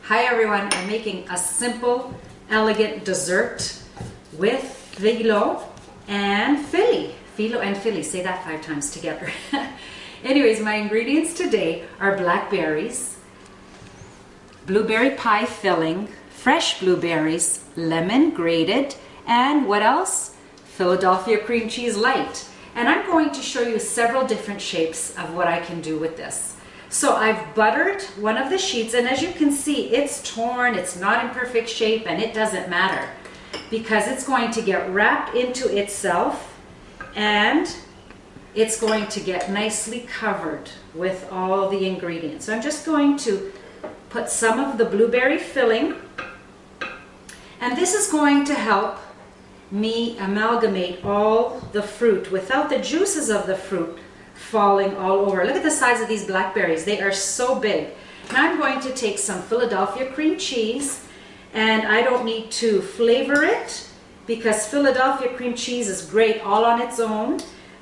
Hi everyone, I'm making a simple, elegant dessert with phyllo and Philly. Phyllo and Philly, say that 5 times together. Anyways, my ingredients today are blackberries, blueberry pie filling, fresh blueberries, lemon grated, and what else? Philadelphia cream cheese light. And I'm going to show you several different shapes of what I can do with this. So I've buttered one of the sheets, and as you can see, it's torn, it's not in perfect shape, and it doesn't matter because it's going to get wrapped into itself and it's going to get nicely covered with all the ingredients. So I'm just going to put some of the blueberry filling, and this is going to help me amalgamate all the fruit without the juices of the fruit falling all over. Look at the size of these blackberries. They are so big. Now I'm going to take some Philadelphia cream cheese, and I don't need to flavor it because Philadelphia cream cheese is great all on its own,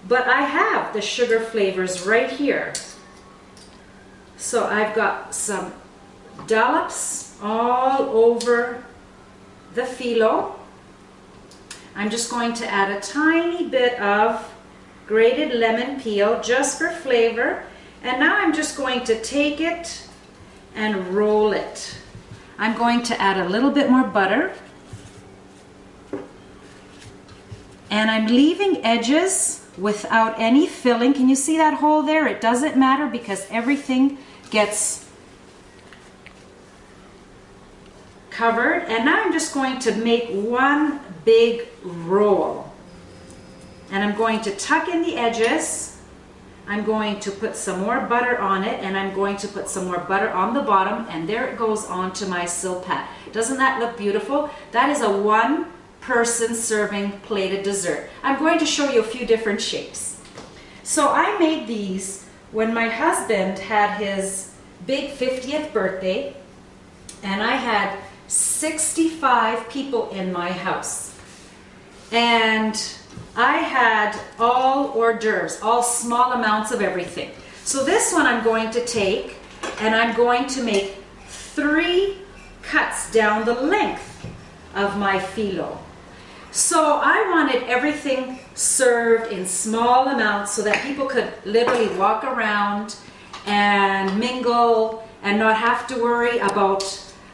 but I have the sugar flavors right here. So I've got some dollops all over the phyllo. I'm just going to add a tiny bit of grated lemon peel just for flavor, and now I'm just going to take it and roll it. I'm going to add a little bit more butter, and I'm leaving edges without any filling. Can you see that hole there? It doesn't matter because everything gets covered. And now I'm just going to make one big roll. And I'm going to tuck in the edges. I'm going to put some more butter on it, and I'm going to put some more butter on the bottom, and there it goes onto my silpat. Doesn't that look beautiful? That is a one-person serving plated dessert. I'm going to show you a few different shapes. So I made these when my husband had his big 50th birthday, and I had 65 people in my house. And I had all hors d'oeuvres, all small amounts of everything. So this one I'm going to take, and I'm going to make 3 cuts down the length of my phyllo. So I wanted everything served in small amounts so that people could literally walk around and mingle and not have to worry about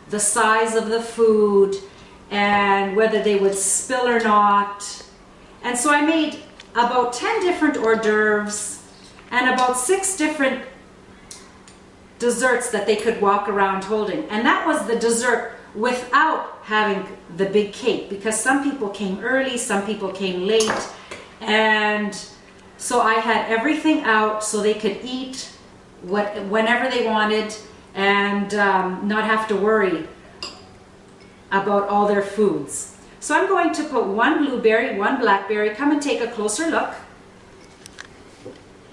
the size of the food and whether they would spill or not. And so I made about 10 different hors d'oeuvres and about 6 different desserts that they could walk around holding. And that was the dessert without having the big cake, because some people came early, some people came late. And so I had everything out so they could eat whenever they wanted and not have to worry about all their foods. So I'm going to put 1 blueberry, 1 blackberry. Come and take a closer look.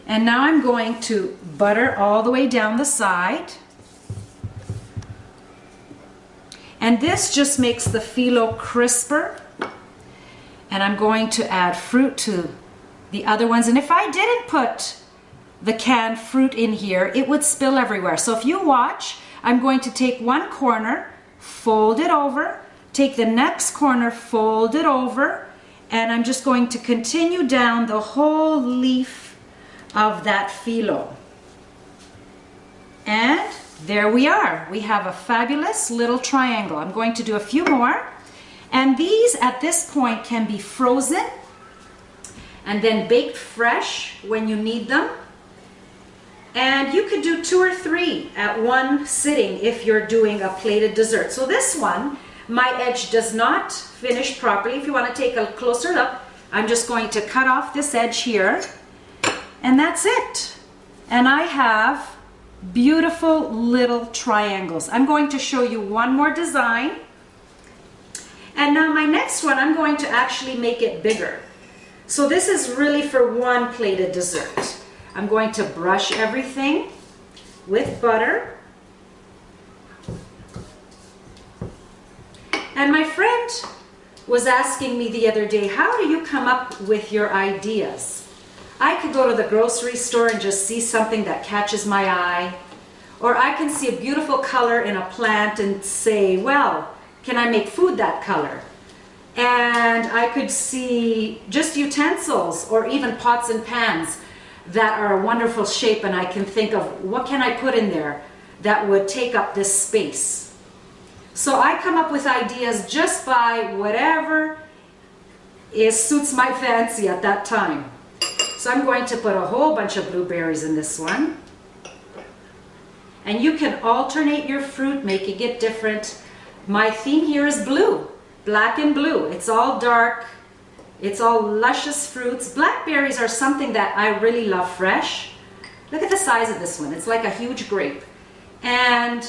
And now I'm going to butter all the way down the side. And this just makes the phyllo crisper. And I'm going to add fruit to the other ones. And if I didn't put the canned fruit in here, it would spill everywhere. So if you watch, I'm going to take one corner, fold it over, take the next corner, fold it over, and I'm just going to continue down the whole leaf of that phyllo. And there we are. We have a fabulous little triangle. I'm going to do a few more. And these at this point can be frozen and then baked fresh when you need them. And you could do 2 or 3 at one sitting if you're doing a plated dessert. So this one, my edge does not finish properly. If you want to take a closer look, I'm just going to cut off this edge here, and that's it. And I have beautiful little triangles. I'm going to show you one more design. And now my next one, I'm going to actually make it bigger. So this is really for one plated dessert. I'm going to brush everything with butter. And my friend was asking me the other day, how do you come up with your ideas? I could go to the grocery store and just see something that catches my eye, Or I can see a beautiful color in a plant and say, well, can I make food that color? And I could see just utensils or even pots and pans that are a wonderful shape, and I can think of what can I put in there that would take up this space. So I come up with ideas just by whatever suits my fancy at that time. So I'm going to put a whole bunch of blueberries in this one. And you can alternate your fruit, making it different. My theme here is blue, black and blue. It's all dark. It's all luscious fruits. Blackberries are something that I really love fresh. Look at the size of this one. It's like a huge grape. And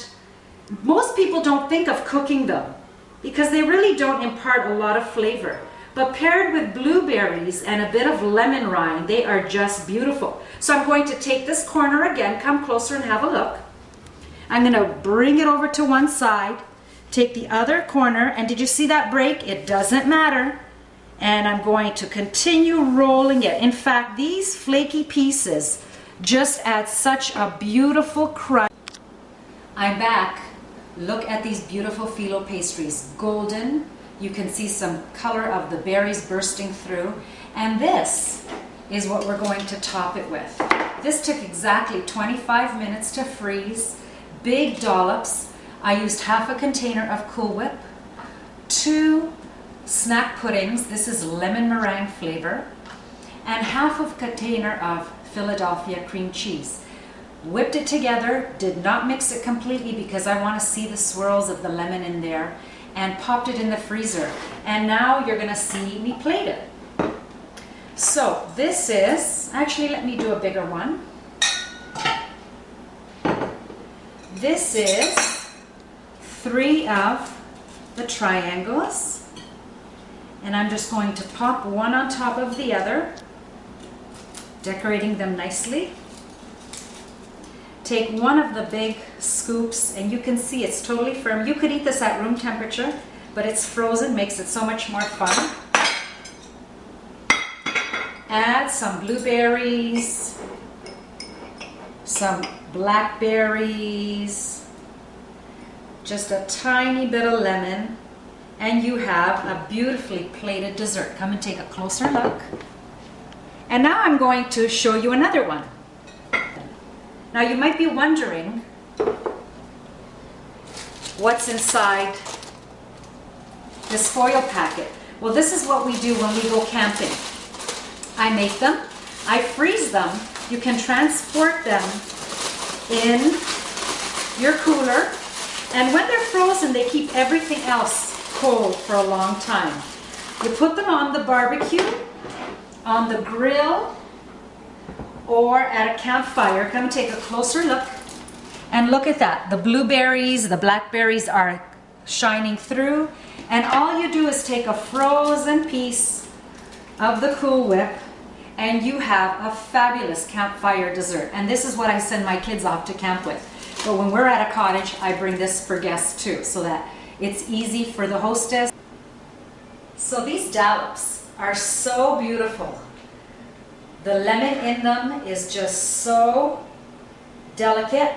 most people don't think of cooking them because they really don't impart a lot of flavor. But paired with blueberries and a bit of lemon rind, they are just beautiful. So I'm going to take this corner again, come closer and have a look. I'm going to bring it over to one side, take the other corner, and did you see that break? It doesn't matter. And I'm going to continue rolling it. In fact, these flaky pieces just add such a beautiful crunch. I'm back. Look at these beautiful phyllo pastries. Golden. You can see some color of the berries bursting through. And this is what we're going to top it with. This took exactly 25 minutes to freeze. Big dollops. I used half a container of Cool Whip, 2 snack puddings, this is lemon meringue flavor, and half of a container of Philadelphia cream cheese. Whipped it together, did not mix it completely because I want to see the swirls of the lemon in there, and popped it in the freezer. And now you're going to see me plate it. So this is, actually let me do a bigger one. This is 3 of the triangles, and I'm just going to pop one on top of the other, decorating them nicely. Take one of the big scoops, and you can see it's totally firm. You could eat this at room temperature, but it's frozen, makes it so much more fun. Add some blueberries, some blackberries, just a tiny bit of lemon, and you have a beautifully plated dessert. Come and take a closer look. And now I'm going to show you another one. Now you might be wondering what's inside this foil packet. Well, this is what we do when we go camping. I make them, I freeze them, you can transport them in your cooler, and when they're frozen, they keep everything else cold for a long time. You put them on the barbecue, on the grill, or at a campfire. Come take a closer look, and look at that. The blueberries, the blackberries are shining through, and all you do is take a frozen piece of the Cool Whip, and you have a fabulous campfire dessert. And this is what I send my kids off to camp with. But when we're at a cottage, I bring this for guests too, so that it's easy for the hostess. So these dollops are so beautiful. The lemon in them is just so delicate.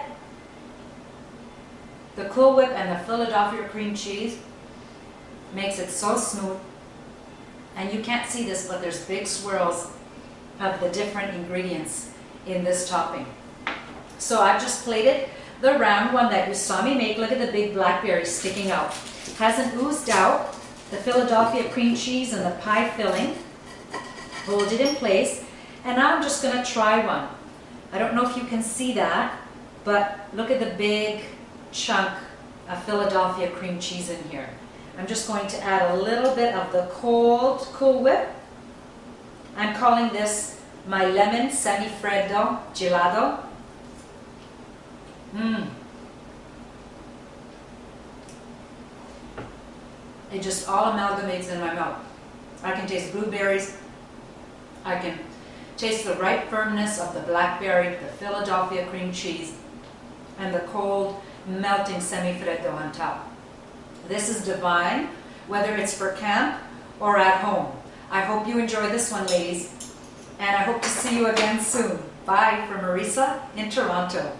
The Cool Whip and the Philadelphia cream cheese makes it so smooth. And you can't see this, but there's big swirls of the different ingredients in this topping. So I've just plated the round one that you saw me make. Look at the big blackberries sticking out. Hasn't oozed out. The Philadelphia cream cheese and the pie filling hold it in place. And now I'm just going to try one. I don't know if you can see that, but look at the big chunk of Philadelphia cream cheese in here. I'm just going to add a little bit of the cold Cool Whip. I'm calling this my lemon semifreddo gelato. It just all amalgamates in my mouth. I can taste blueberries. I can taste the right firmness of the blackberry, the Philadelphia cream cheese, and the cold melting semifreddo on top. This is divine, whether it's for camp or at home. I hope you enjoy this one, ladies, and I hope to see you again soon. Bye from Marisa in Toronto.